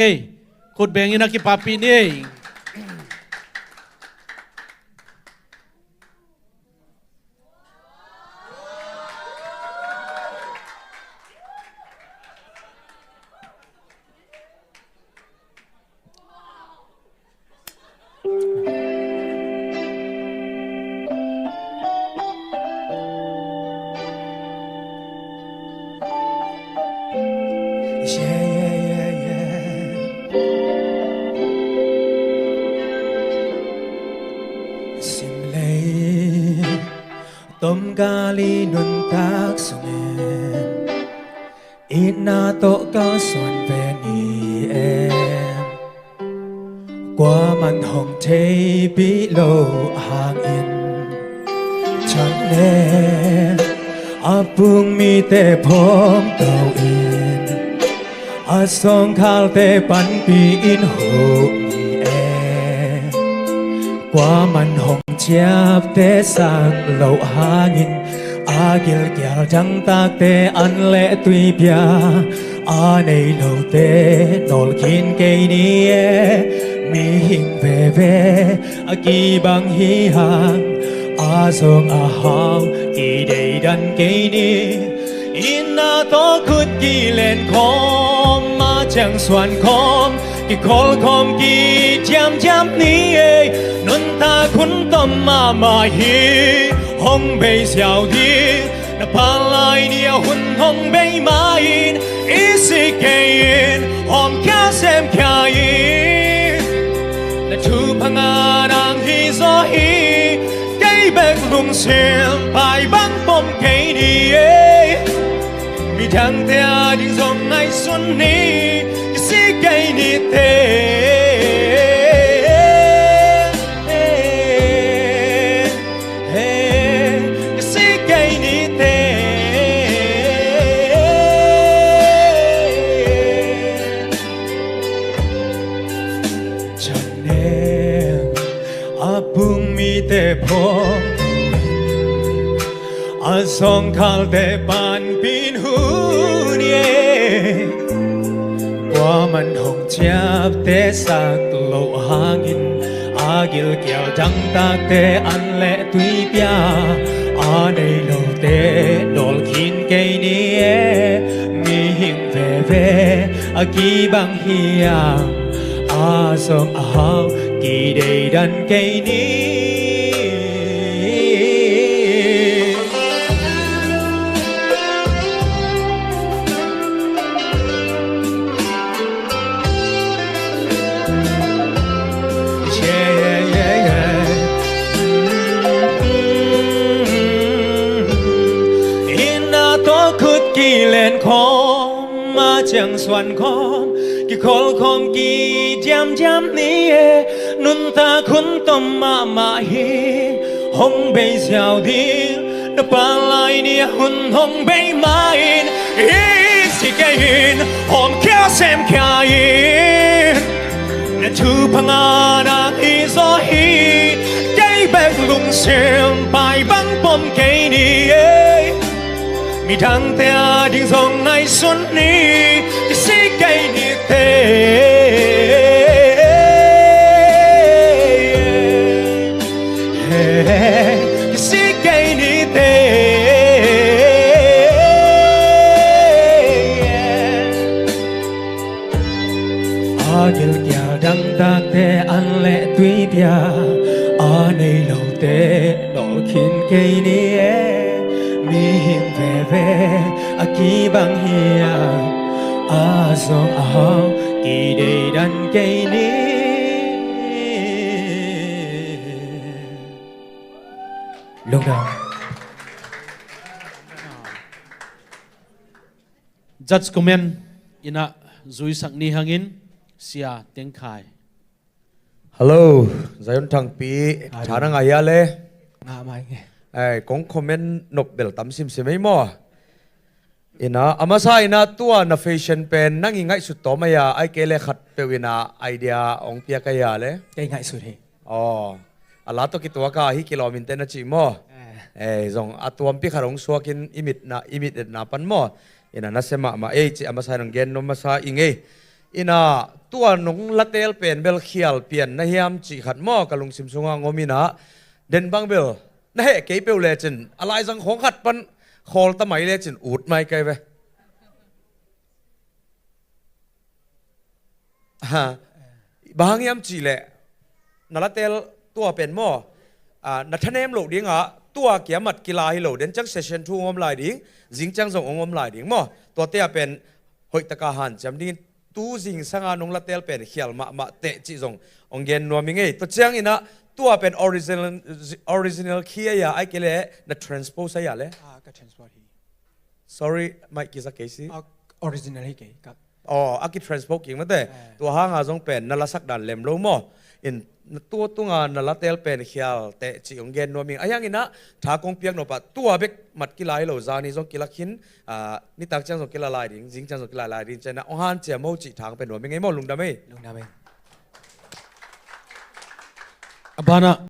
Kut bengin aki papi ni. Tom gali nun tak sungen ít na to cao xuân về ni em qua màn hồng thế bị lâu hàng in chẳng em apung mi te phom tàu in a song khal te pan pi in ho ni em qua màn hồng chép te sang lâu hangin agil gyal jang tak te an le tui pia a nei lâu te nol kin ke ni e mi hing ve ve a ki bang hi hang a song a hang i dei dan ke ni in na to khut ki len khom ma chang swan khom ki khol khom ki jam jam ni e nun ta khun tom ma hi hong bei xiao di na pa lai ni hun hong bei ma in isi ke in hom kya sem kya in na chu phanga dang hi zo hi cây bek lung xiêm bài băng bom ke ni e mi thang te a ding zong ngai sun ni si ke ni te te phong a song khal te pan pin hu nie qua man hồng chap te sak lo hangin agil kyal jang tak te an le tui pia a nei lo te dol khin ke ni e mi hing ve ve a ki bang hiang a song a hao ki dei dan ke ni lên khom ma chẳng xoan khom ki khol khom ki jam jam ni e nun ta khun tom ma hi hong bei xiao di na pa lai ni hun hong bei ma in si ke in hom kya sem kya in na chu phanga na hi zo hi cây bek lung xiêm bài băng bom ke ni e mi thang te a ding zong ngai sun ni ki si ke ni te ki si ke ni te agil kya dang tak te an le tui pia a nei lo te nol khin ke ni e mi hing ve ve a ki bang hiang a song a hao ki dei dan ke ni lúc đó Judge comment ina zui sak ni hangin sia teng khai. Hello, Zion Thang Pi, Charang Ayale. ngã mai nghe Ai kong comment nộp bel tam sim sim mo. Ina amasa ina tua na fashion pen nangi ngai su to maya ai kele khat pe ina idea ong pia kaya le. cái ngại sụt hè Oh, ala to ki tua ka hi kilometer na chi mo. Zong atuam pi kharong suakin imit na pan mo. Ina na sema ma chi amasa nang gen no masa inge. อินาตัวนงละเตลเป็นเบลเขียลเปลี่ยนนะเฮียมจีขัดหม้อกับลุงซิมซุงงอมินะเด่นบังเบลนะเฮ้เกยเปลเลจินอะไรสังของขัดปันคอลตะไหมเลจินอูดไม่ไกลไปฮะบางยามจีแหละนละเตลตัวเป็นหม้อนัทเนมโหลดดิ้งตัวเกี่ยมัดกีฬาให้โหลดเด่นจังเซสชันทูงอมลายดิ้งจิงจังส่งอมลายดิ้งหม้อตัวเตียเป็นหอยตะกาหันจำดิ้งตู้จิงสังานงละเตลเป็นเขียลมาเตะจีส่งองเกนนัวมิงเอตัวเจียงอินะตัวเป็นออริจินัลคียาไอเกเลนัททรานสโพสยาเลย ก็ transport ฮี sorry ไม่กี่สักเคส original ฮีกับ อ๋ออากิทรานสโพกิ่งมาแต่ตัวห้างอาจงเป็นนั่นละสักดันเล็มโลโมอินตัวงานนั่นละเตลเป็นเขียลเตะจีองเกนนัวมิงไอ้ยังอินะถ้ากงเปียกโนปะตัวเบกมัดกีฬาให้เราจานี่จงกีฬาขินนี่ตักจังจงกีฬาลายดิ้งจิงจังจงกีฬาลายดิ้งเจนะองฮันเจียมโมจิทางเป็นนัวมิงไงโมลุงดำไม่ ลุงดาเม Abana